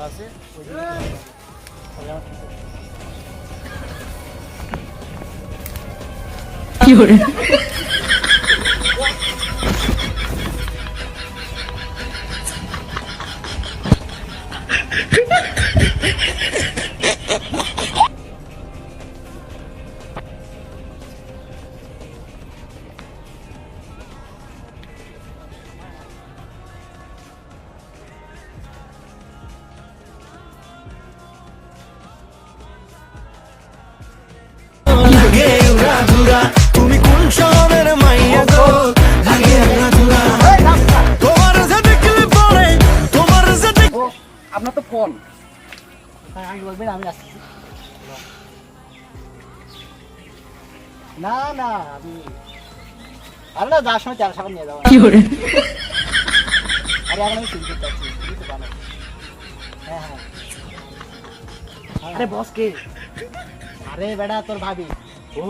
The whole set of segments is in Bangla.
আছে ওই কি করে তুমি কোন শহরের মাইয়া গো লাগে আধুরা তোমার যে দেখলে পরে তোমার যে আপনার তো ফোন আগে বলবেন আমি আসছি না না আমি আরে না যাওয়ার সময় তেল সাবান নিয়ে যাবো কি করে আরে এখন আমি শুনতে চাচ্ছি বুঝতে পারো হ্যাঁ হ্যাঁ আরে বস কে আরে বেটা তোর ভাবি ও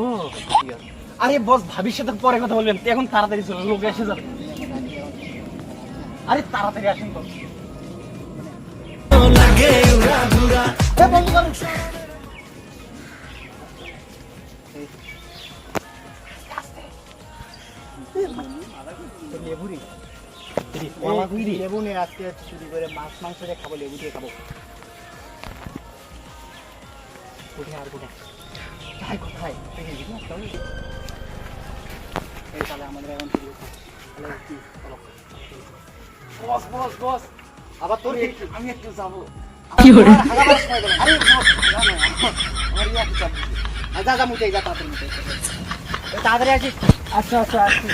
আরে বস ভাবির সাথে পরে কথা বলবেন এখন তাড়াতাড়ি চলো লোক এসে যাবে আরে তাড়াতাড়ি আসেন তো লাগে আধুরা বন্ধ করুন লেবুরি লেবু নিয়ে আজকে চুরি করে মাছ মাংস দিয়ে খাবো লেবু দিয়ে খাবো কোথায় আর কোথায় কোথায় কোথায় এই তাহলে আমাদের এখন বস বস বস আবার তোর আমি একটু যাবো কি করে আরে বস আমার ইয়া কি চাপ যা যা মুটে যা তাড়াতাড়ি মুটে তাড়াতাড়ি আসিস আচ্ছা আচ্ছা আসছি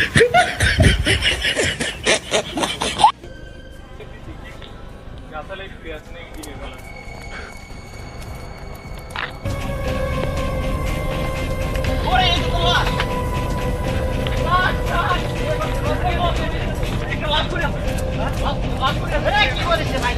কি করেছে ভাই